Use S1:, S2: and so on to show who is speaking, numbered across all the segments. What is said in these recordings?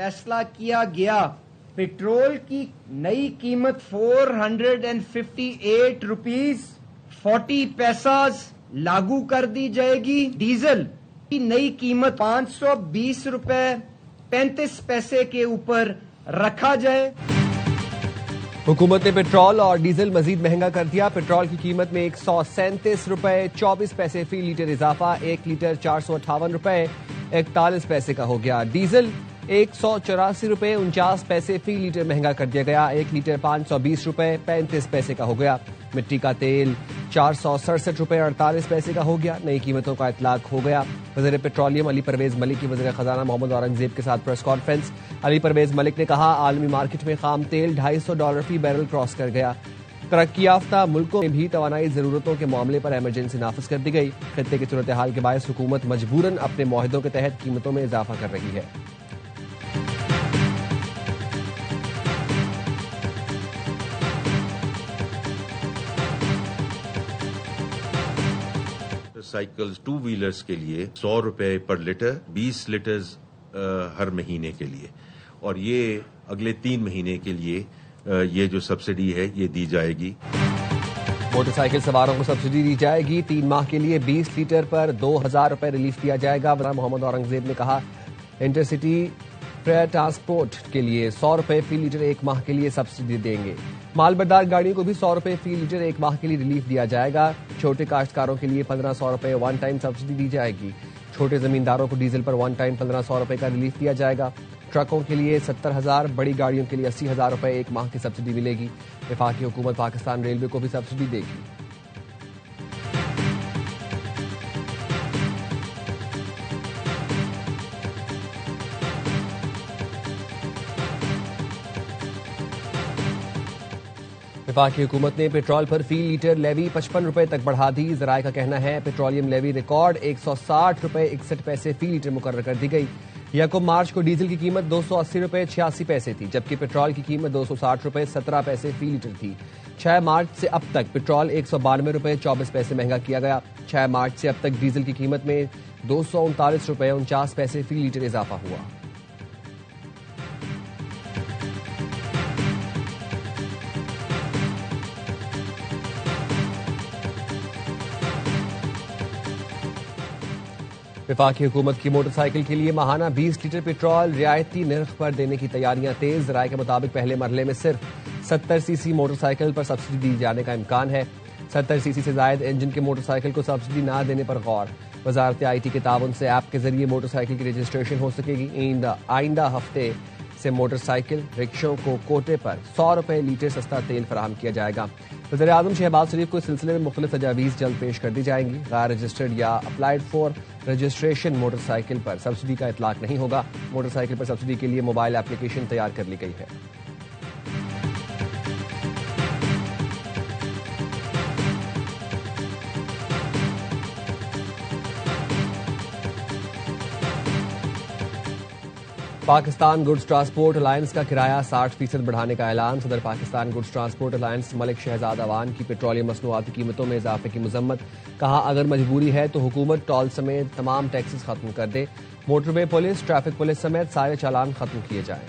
S1: फैसला किया गया। पेट्रोल की नई कीमत 458 रुपीज 40 पैसा लागू कर दी जाएगी। डीजल की नई कीमत 520 रुपए 35 पैसे के ऊपर रखा जाए।
S2: हुकूमत ने पेट्रोल और डीजल मजीद महंगा कर दिया। पेट्रोल की कीमत में 137 रुपए 24 पैसे फी लीटर इजाफा, 1 लीटर 458 रुपए 41 पैसे का हो गया। डीजल 184 रुपए 49 पैसे फी लीटर महंगा कर दिया गया, 1 लीटर 520 रुपए 35 पैसे का हो गया। मिट्टी का तेल 467 रुपए 48 पैसे का हो गया। नई कीमतों का इतलाक हो गया। वज़ीर पेट्रोलियम अली परवेज मलिक की वज़ीर खजाना मोहम्मद औरंगजेब के साथ प्रेस कॉन्फ्रेंस। अली परवेज मलिक ने कहा, आलमी मार्केट में खाम तेल $250 फी बैरल क्रॉस कर गया। तरक्की याफ्ता मुल्कों में भी तवानाई जरूरतों के मामले पर इमरजेंसी नाफिज कर दी गई। खित्ते की सूरत हाल के बायस हुकूमत मजबूरन अपने मुआहदों के तहत कीमतों में इजाफा कर रही है।
S3: साइकिल्स 2 व्हीलर्स के लिए 100 रुपए पर लीटर 20 लीटर्स हर महीने के लिए, और ये अगले 3 महीने के लिए ये जो सब्सिडी है ये दी जाएगी।
S2: मोटरसाइकिल सवारों को सब्सिडी दी जाएगी। 3 माह के लिए 20 लीटर पर 2000 रुपए रिलीफ दिया जाएगा। मोहम्मद औरंगजेब ने कहा, इंटरसिटी फेयर ट्रांसपोर्ट के लिए 100 रुपए फी लीटर 1 माह के लिए सब्सिडी देंगे। मालबरदार गाड़ियों को भी 100 रुपए फी लीटर 1 माह के लिए रिलीफ दिया जाएगा। छोटे काश्तकारों के लिए 1500 रुपए वन टाइम सब्सिडी दी जाएगी। छोटे जमींदारों को डीजल पर वन टाइम 1500 रुपए का रिलीफ दिया जाएगा। ट्रकों के लिए 70,000, बड़ी गाड़ियों के लिए 80,000 रुपए 1 माह की सब्सिडी मिलेगी। वफाकी हुकूमत पाकिस्तान रेलवे को भी सब्सिडी देगी। वफाकी हुकूमत ने पेट्रोल पर फी लीटर लेवी 55 रुपए तक बढ़ा दी। जराये का कहना है, पेट्रोलियम लेवी रिकॉर्ड 160 रुपए 61 पैसे फी लीटर मुकर्रर कर दी गई। यकम मार्च को डीजल की कीमत 280 रुपए 86 पैसे थी, जबकि पेट्रोल की कीमत 260 रुपए 17 पैसे फी लीटर थी। 6 मार्च से अब तक पेट्रोल 192 रुपए 24 पैसे महंगा किया गया। 6 मार्च से अब तक डीजल की कीमत में 239 रुपए 49 पैसे फी लीटर इजाफा हुआ। वफाकी हुकूमत की मोटरसाइकिल के लिए माहाना 20 लीटर पेट्रोल रियायती निर्ख पर देने की तैयारियां तेज। राय के मुताबिक पहले मरहले में सिर्फ 70 सीसी मोटरसाइकिल पर सब्सिडी दी जाने का इम्कान है। 70 सीसी से जायद इंजन के मोटरसाइकिल को सब्सिडी न देने पर गौर। वजारत IT के ताउन से ऐप के जरिए मोटरसाइकिल की रजिस्ट्रेशन हो सकेगी। आइंदा हफ्ते से मोटरसाइकिल रिक्शों को कोटे पर 100 रुपए लीटर सस्ता तेल फराहम किया जाएगा। वज़ीर आज़म शहबाज शरीफ को इस सिलसिले में मुख्तलिफ तजावीज़ जल्द पेश कर दी जाएंगी। गैर रजिस्टर्ड या अप्लाइड फॉर रजिस्ट्रेशन मोटरसाइकिल पर सब्सिडी का इतलाक नहीं होगा। मोटरसाइकिल पर सब्सिडी के लिए मोबाइल एप्लीकेशन तैयार कर ली गई है। पाकिस्तान गुड्स ट्रांसपोर्ट अलायंस का किराया 60% बढ़ाने का ऐलान। सदर Pakistan goods transport alliance Malik Shahzad Awan की पेट्रोलियम मसनूआती कीमतों में इजाफे की मजम्मत। कहा, अगर मजबूरी है तो हुकूमत टोल समेत तमाम टैक्सेस खत्म कर दे। मोटरवे पुलिस, ट्रैफिक पुलिस समेत सारे चालान खत्म किए जाएं।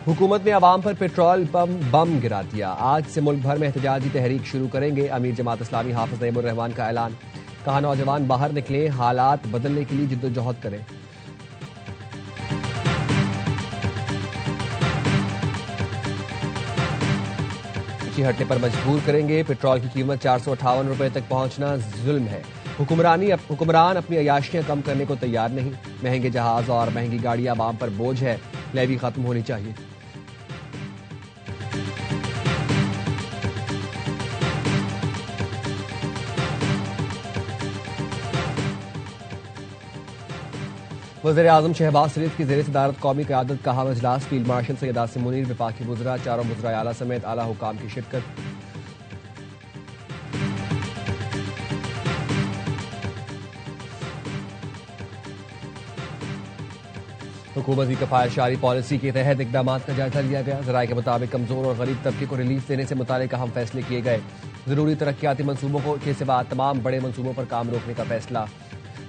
S2: हुकूमत ने अवाम पर पेट्रोल बम गिरा दिया। आज से मुल्क भर में एहतजाजी तहरीक शुरू करेंगे। अमीर जमात इस्लामी हाफिज नईमुर रहमान का ऐलान। कहा, नौजवान बाहर निकले, हालात बदलने के लिए जिद्दोजहद करें। पीछे हटने पर मजबूर करेंगे। पेट्रोल की कीमत 458 रुपए तक पहुंचना जुल्म है। हुक्मरान अपनी अयाशियां कम करने को तैयार नहीं। महंगे जहाज और महंगी गाड़ियां अवाम पर बोझ है। लेवी खत्म होनी चाहिए। वज़ीर आज़म शहबाज शरीफ की ज़ेर सदारत कौमी क़यादत का हम इजलास। फील्ड मार्शल सैयद आसिम मुनीर, वफाकी वज़रा, चारों वज़राए आला समेत आला हुकाम की शिरकत। हुकूमत की कफायतशारी पॉलिसी के तहत इकदाम का जायजा लिया गया। जराये के मुताबिक कमजोर और गरीब तबके को रिलीफ देने से मुतालिक अहम फैसले किए गए। जरूरी तरक्याती मनसूबों के सिवा तमाम बड़े मनसूबों पर काम रोकने का फैसला।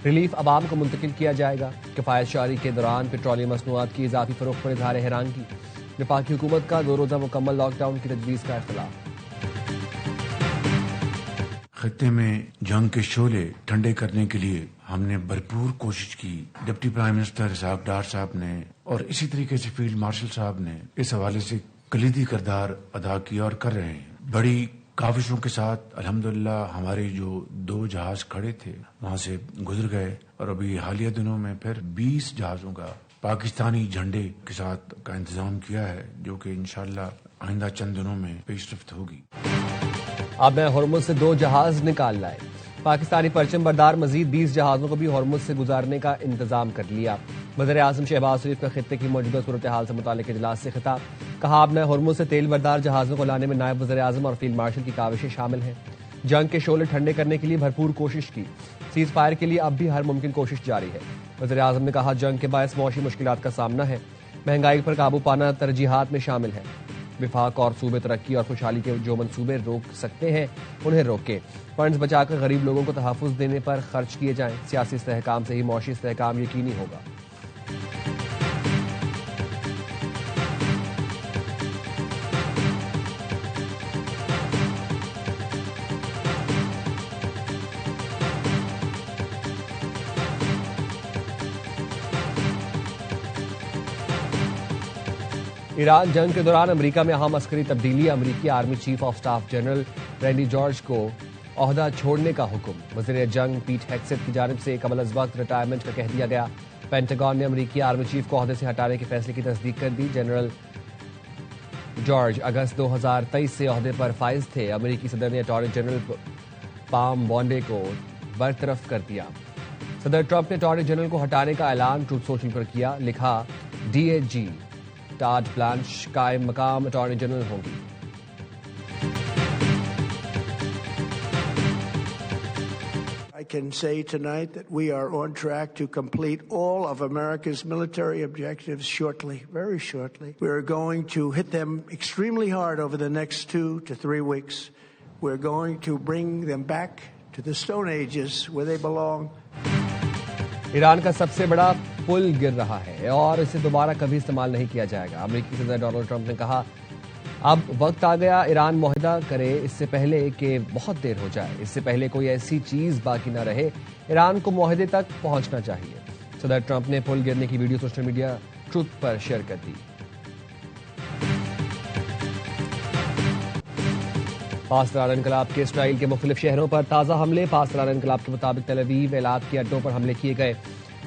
S2: रिलीफ अवाम को मुंतकिल किया जाएगा। कफायतशारी के दौरान पेट्रोलियम मसनूआत की इजाफी फरोख्त पर इजहार हैरानगी। वफाकी हुकूमत का 2 रोजा मुकम्मल लॉकडाउन की तजवीज़ का इख्तिलाफ।
S4: खत्ते में जंग के शोले ठंडे करने के लिए हमने भरपूर कोशिश की। डिप्टी प्राइम मिनिस्टर इसहाक डार साहब ने और इसी तरीके से फील्ड मार्शल साहब ने इस हवाले से कलीदी किरदार अदा किया और कर रहे हैं। बड़ी काविशों के साथ अल्हम्दुलिल्लाह हमारे जो 2 जहाज खड़े थे वहां से गुजर गए और अभी हालिया दिनों में फिर 20 जहाजों का पाकिस्तानी झंडे के साथ का इंतजाम किया है, जो कि इंशाअल्लाह आइंदा चंद दिनों में पेशरफ्त होगी।
S2: अब मैं हॉर्मुज़ से 2 जहाज निकाल लाए। पाकिस्तानी परचम बरदार मजीद 20 जहाजों को भी हॉर्मुज़ से गुजारने का इंतजाम कर लिया। वज़ीर-ए-आज़म शहबाज शरीफ का खित्ते की मौजूदा सूरत हाल से मुतालिक इजलास से खिताब। कहा, अब मैं हॉर्मुज़ से तेल बरदार जहाजों को लाने में नायब वज़ीर-ए-आज़म और फील्ड मार्शल की काविशें शामिल हैं। जंग के शोले ठंडे करने के लिए भरपूर कोशिश की। सीज फायर के लिए अब भी हर मुमकिन कोशिश जारी है। वज़ीर-ए-आज़म ने कहा, जंग के बायस मौशी मुश्किलात का सामना है। महंगाई पर काबू पाना तरजीहात में शामिल है। विफाक और सूबे तरक्की और खुशहाली के जो मंसूबे रोक सकते हैं उन्हें रोकें। फंड्स बचाकर गरीब लोगों को तहफ़्फ़ुज़ देने पर खर्च किए जाएं। सियासी इस्तेहकाम से ही मौशी इस्तेहकाम यकीनी होगा। ईरान जंग के दौरान अमेरिका में अहम अस्करी तब्दीली। अमेरिकी army chief of staff general Randy George को ओहदा छोड़ने का हुक्म। वज़ीर जंग पीट हेग्सेट की जानिब से कबल अज़ वक्त रिटायरमेंट का कह दिया गया। पेंटागन ने अमेरिकी आर्मी चीफ को ओहदे से हटाने के फैसले की तस्दीक कर दी। जनरल जॉर्ज अगस्त 2023 से ओहदे पर फाइज थे। अमेरिकी सदर ने अटॉर्नी जनरल पाम बॉन्डे को बरतरफ कर दिया। सदर ट्रंप ने अटॉर्नी जनरल को हटाने का ऐलान ट्रूथ सोशल पर किया। लिखा, डीएजी टाड ब्लांच कायम मकाम अटॉर्नी जनरल होंगी।
S5: I can say tonight that we are on track to complete all of America's military objectives shortly, very shortly. We are going to hit them extremely hard over the next 2 to 3 weeks. We're going to bring them back to the Stone Ages where they belong.
S2: Iran का सबसे बड़ा पुल गिर रहा है और इसे दोबारा कभी इस्तेमाल नहीं किया जाएगा। अमेरिकी सदर डोनाल्ड ट्रंप ने कहा, अब वक्त आ गया ईरान मुआहदा करे इससे पहले कि बहुत देर हो जाए। इससे पहले कोई ऐसी चीज बाकी न रहे। ईरान को मुआहदे तक पहुंचना चाहिए। सदर ट्रंप ने पुल गिरने की वीडियो सोशल मीडिया ट्रूथ पर शेयर कर दी। पासदार इनकलाब के इसराइल के मुख्तलिफ शहरों पर ताज़ा हमले। पासदार इनकलाब के मुताबिक तेल अवीव एलात के अड्डों पर हमले किए गए।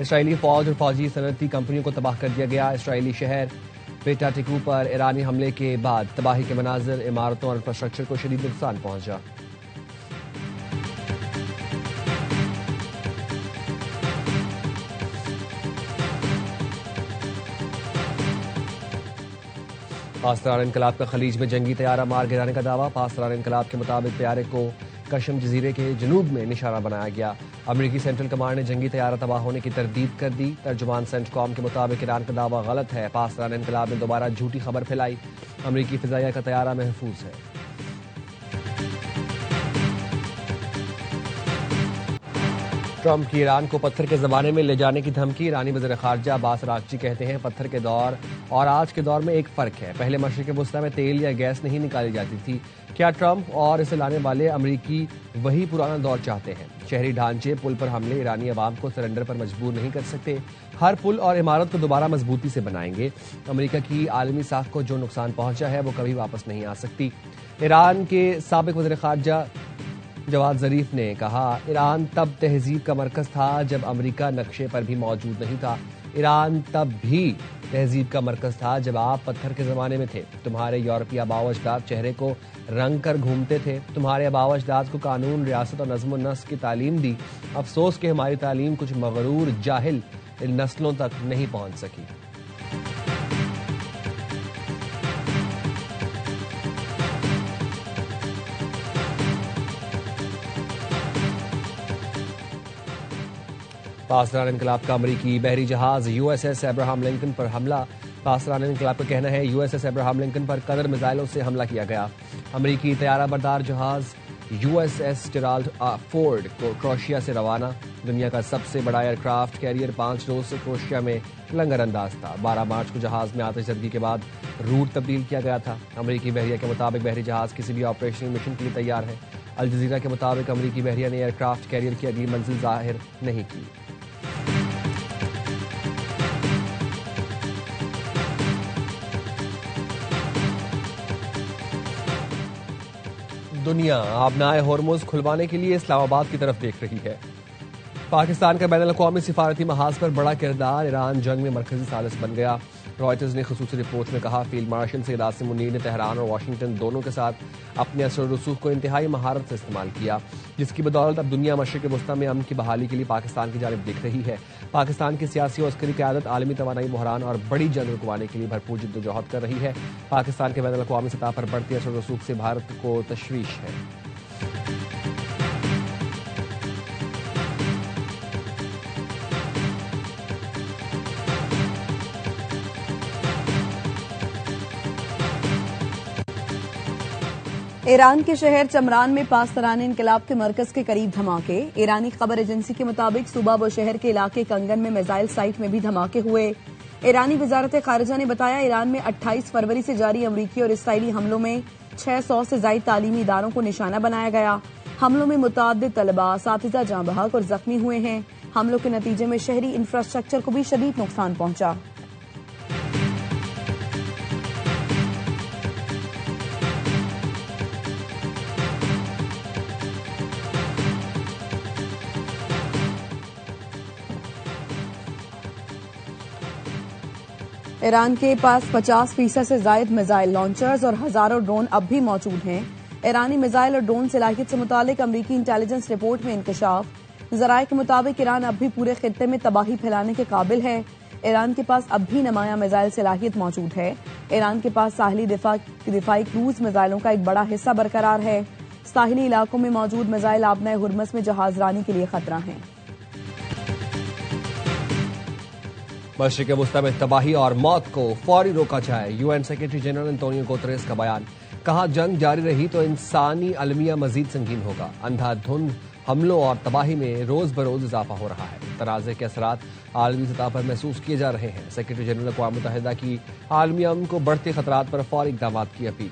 S2: इसराइली फौज और फौजी सनती कंपनियों को तबाह कर दिया गया। इसराइली शहर पेटा टिकू पर ईरानी हमले के बाद तबाही के मनाजिर, इमारतों और इंफ्रास्ट्रक्चर को शदीद नुकसान पहुंचा। पासदार इनकलाब का खलीज में जंगी तैयारा मार गिराने का दावा। पासदार इनकलाब के मुताबिक तैयारे को कशम जजीरे के जनूब में निशाना बनाया गया। अमेरिकी सेंट्रल कमांड ने जंगी तैयारा तबाह होने की तरदीद कर दी। तर्जुमान सेंटकॉम के मुताबिक ईरान का दावा गलत है। पासदार इनकलाब ने दोबारा झूठी खबर फैलाई। अमेरिकी फिजाइया का तैयारा महफूज है। ट्रंप की ईरान को पत्थर के जमाने में ले जाने की धमकी। ईरानी वज़ीर खारजा अब्बास अरागची कहते हैं, पत्थर के दौर और आज के दौर में एक फर्क है। पहले मशरिक़ वुस्ता में तेल या गैस नहीं निकाली जाती थी। क्या ट्रंप और इसे लाने वाले अमरीकी वही पुराना दौर चाहते हैं? शहरी ढांचे, पुल पर हमले ईरानी अवाम को सरेंडर पर मजबूर नहीं कर सकते। हर पुल और इमारत को दोबारा मजबूती से बनाएंगे। अमरीका की आलमी साख को जो नुकसान पहुंचा है वो कभी वापस नहीं आ सकती। ईरान के साबिक वज़ीर खारजा जवाद ज़रीफ ने कहा, ईरान तब तहजीब का मरकज था जब अमेरिका नक्शे पर भी मौजूद नहीं था। ईरान तब भी तहजीब का मरकज था जब आप पत्थर के ज़माने में थे। तुम्हारे यूरोपीय आबाओ अजदाद चेहरे को रंग कर घूमते थे। तुम्हारे आबाओ अजदाद को कानून, रियासत और नज़्म नस्क की तालीम दी। अफसोस कि हमारी तालीम कुछ मगरूर जाहिल इन नस्लों तक नहीं पहुंच सकी। पासदान इनकलाब का अमरीकी बहरी जहाज USS अब्राहम लिंकन पर हमला। पासदान इनकलाब का कहना है USS अब्राहम लिंकन पर कदर मिसाइलों से हमला किया गया। अमरीकी तैयारा बरदार जहाज USS जेराल्ड फोर्ड को क्रोएशिया से रवाना। दुनिया का सबसे बड़ा एयरक्राफ्ट कैरियर 5 रोज से क्रोएशिया में लंगर अंदाज था। 12 मार्च को जहाज में आतिशबाजी के बाद रूट तब्दील किया गया था। अमरीकी बहरिया के मुताबिक बहरी जहाज किसी भी ऑपरेशनल मिशन के लिए तैयार है। अल जजीरा के मुताबिक अमरीकी बहरिया ने एयरक्राफ्ट कैरियर की अगली मंजिल जाहिर नहीं की। दुनिया आबनाए होर्मुज खुलवाने के लिए इस्लामाबाद की तरफ देख रही है। पाकिस्तान का बैनुल-अक़वामी सिफारती महाज पर बड़ा किरदार, ईरान जंग में मरकजी साजिश बन गया। रॉयटर्स ने खुसूसी रिपोर्ट में कहा, फील्ड मार्शल सैयद आसिम मुनीर ने तेहरान और वाशिंगटन दोनों के साथ अपने असर रसूख को इंतहाई महारत से इस्तेमाल किया, जिसकी बदौलत अब दुनिया मशरिक़ वस्ता में अमन की बहाली के लिए पाकिस्तान की जानिब देख रही है। पाकिस्तान की सियासी और अस्करी क़यादत आलमी तवानाई बहरान और बड़ी जंग रुकवाने के लिए भरपूर जिद्दोजहद कर रही है। पाकिस्तान के बैनुल-अक़वामी सतह पर बढ़ते असर रसूख से भारत को तशवीश है।
S6: ईरान के शहर चमरान में पासदान इनकलाब के मरकज के करीब धमाके। ईरानी खबर एजेंसी के मुताबिक सुबह व शहर के इलाके कंगन में मिसाइल साइट में भी धमाके हुए। ईरानी वजारत खारिजा ने बताया, ईरान में 28 फरवरी से जारी अमरीकी और इसराइली हमलों में 600 से ज्यादा तालीमी इदारों को निशाना बनाया गया। हमलों में मुतअद्दिद तलबा, असातिज़ा जाँ बहक और जख्मी हुए हैं। हमलों के नतीजे में शहरी इंफ्रास्ट्रक्चर को भी शदीद नुकसान पहुंचा। ईरान के पास 50% से जायद मिसाइल लॉन्चर्स और हजारों ड्रोन अब भी मौजूद हैं। ईरानी मिसाइल और ड्रोन सलाहियत से मुतालिक अमरीकी इंटेलिजेंस रिपोर्ट में इंकशाफ। ज़राए के मुताबिक ईरान अब भी पूरे खित्ते में तबाही फैलाने के काबिल है। ईरान के पास अब भी नमाया मिसाइल सलाहियत मौजूद है। ईरान के पास साहिली दिफाई क्रूज मिसाइलों का एक बड़ा हिस्सा बरकरार है। साहिली इलाकों में मौजूद मिसाइल आबनाए हुर्मुज में जहाज रानी के लिए खतरा है।
S2: मशरिक़ वस्ता में तबाही और मौत को फौरी रोका जाए, UN secretary general Antonio Guterres का बयान। कहा, जंग जारी रही तो इंसानी अलमिया मजीद संगीन होगा। अंधाधुंध हमलों और तबाही में रोज बरोज इजाफा हो रहा है। तनाज़े के असरात आलमी सतह पर महसूस किए जा रहे हैं। सेक्रेटरी जनरल अक़वाम मुत्तहिदा की आलमी अमन को बढ़ते खतरात पर फौरी इक़दाम की अपील।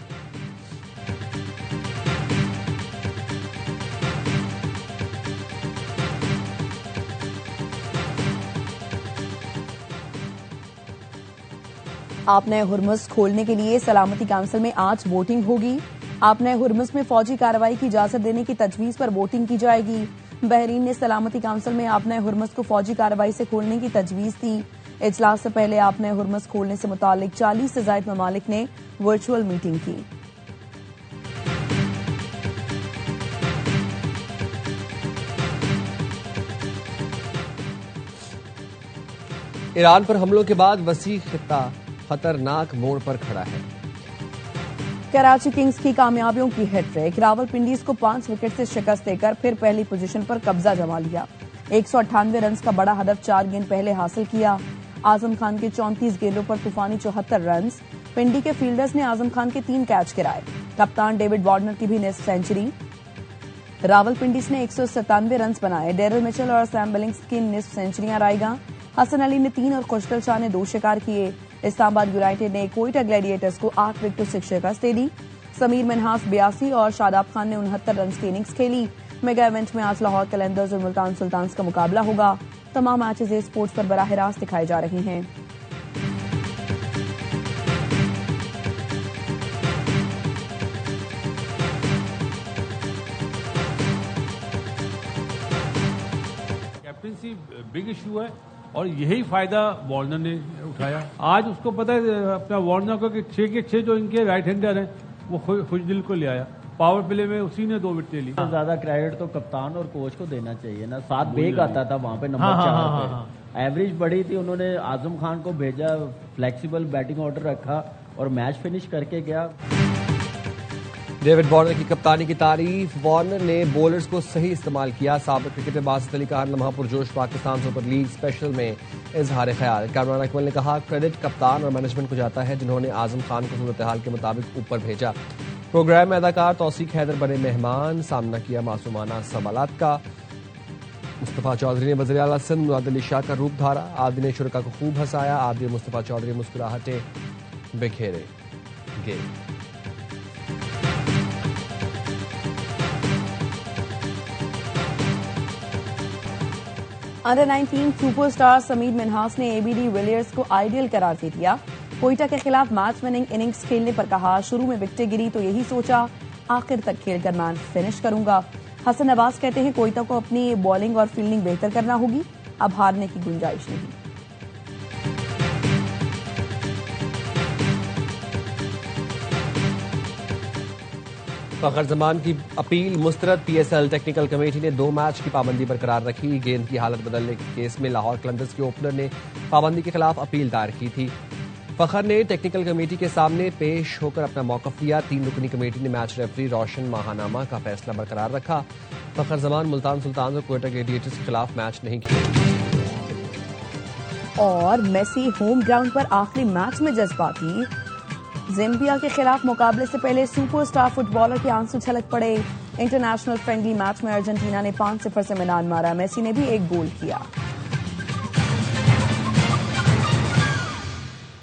S6: आपने हुर्मुज खोलने के लिए सलामती काउंसिल में आज वोटिंग होगी। आपने हुर्मुज में फौजी कार्रवाई की इजाजत देने की तजवीज पर वोटिंग की जाएगी। बहरीन ने सलामती काउंसिल में आपने हुर्मुज को फौजी कार्रवाई से खोलने की तजवीज दी। इजलास से पहले आपने हुर्मुज खोलने से मुतालिक 40 से ज्यादा ममालिक ने वर्चुअल मीटिंग की।
S2: ईरान पर हमलों के बाद वसी खित्ता खतरनाक मोड़ पर खड़ा है।
S6: कराची किंग्स की कामयाबियों की हैट्रिक। रावलपिंडीज को 5 विकेट से शिकस्त देकर फिर पहली पोजीशन पर कब्जा जमा लिया। 198 रन का बड़ा हदफ 4 गेंद पहले हासिल किया। आजम खान के 34 गेंदों पर तूफानी 74 रन। पिंडी के फील्डर्स ने आजम खान के 3 कैच गिराए। कप्तान डेविड वार्नर की भी निस्फ सेंचुरी। रावलपिंडीज ने 197 रन बनाए। डेरिल मिचेल और सैम बिलिंग्स की निस्फ सेंचुरियां रायगा। हसन अली ने 3 और खुशदिल शाह ने 2 शिकार किए। इस्लामाबाद यूनाइटेड ने कोयटा ग्लैडिएटर्स को 8 विकेटों से शिकस्त दे दी। समीर मिन्हास 82 और शादाब खान ने 69 रन की इनिंग्स खेली। मेगा इवेंट में आज लाहौर कलंदर्स और मुल्तान सुल्तान्स का मुकाबला होगा। तमाम मैचेस ए स्पोर्ट्स पर बराह रास्त दिखाए जा रहे हैं।
S7: कैप्टनसी बिग इशू है और यही फायदा वार्नर ने उठाया। आज उसको पता है अपना वार्नर को कि 6 के 6 जो इनके राइट हैंडर हैं वो खुशदिल को ले आया। पावर प्ले में उसी ने 2 विकेट ली।
S8: ज्यादा क्रेडिट तो कप्तान और कोच को देना चाहिए ना। 7 बेग आता था वहां पे नंबर 4 पे। एवरेज बढ़ी थी, उन्होंने आजम खान को भेजा, फ्लेक्सिबल बैटिंग ऑर्डर रखा और मैच फिनिश करके गया।
S2: डेविड वार्नर की कप्तानी की तारीफ। वार्नर ने बॉलर्स को सही इस्तेमाल किया। साबिक क्रिकेटर बासित अली का हर लम्हा पुरजोश पाकिस्तान सुपर लीग स्पेशल में इजहार ख्याल। कामरान अकमल ने कहा, क्रेडिट कप्तान और मैनेजमेंट को जाता है जिन्होंने आजम खान को सूरत हाल के मुताबिक ऊपर भेजा। प्रोग्राम में अदाकार तौसीक हैदर बने मेहमान। सामना किया मासूमाना सवालात का। मुस्तफा चौधरी ने वज़ीर आला सिंध मुराद अली शाह का रूप धारा। आदि ने शुरका को खूब हंसाया। आदि मुस्तफा चौधरी मुस्कुराहटें बिखेरे गे।
S6: अंडर 19 सुपरस्टार समीर मिन्हास ने एबीडी विलियर्स को आइडियल करार दे दिया। कोयटा के खिलाफ मैच विनिंग इनिंग्स खेलने पर कहा, शुरू में विकेटें गिरी तो यही सोचा आखिर तक खेलकर मैच फिनिश करूंगा। हसन नवाज कहते हैं, कोयटा को अपनी बॉलिंग और फील्डिंग बेहतर करना होगी, अब हारने की गुंजाइश नहीं।
S2: फखर जमान की अपील मुस्तरद। पीएसएल टेक्निकल कमेटी ने 2 मैच की पाबंदी बरकरार रखी। गेंद की हालत बदलने के केस में लाहौर कलंदर्स के ओपनर ने पाबंदी के खिलाफ अपील दायर की थी। फखर ने टेक्निकल कमेटी के सामने पेश होकर अपना मौकफ लिया। 3 रुकनी कमेटी ने मैच रेफरी रोशन महानामा का फैसला बरकरार रखा। फखर जमान मुल्तान सुल्तान और कोयटा ग्लेडिएटर्स के खिलाफ मैच नहीं खेले।
S6: और मेसी होम ग्राउंड पर आखिरी मैच में जज्बाती। ज़ाम्बिया के खिलाफ मुकाबले से पहले सुपरस्टार फुटबॉलर के आंसू छलक पड़े। इंटरनेशनल फ्रेंडली मैच में अर्जेंटीना ने 5-0 से मिलान मारा। मेसी ने भी एक गोल किया।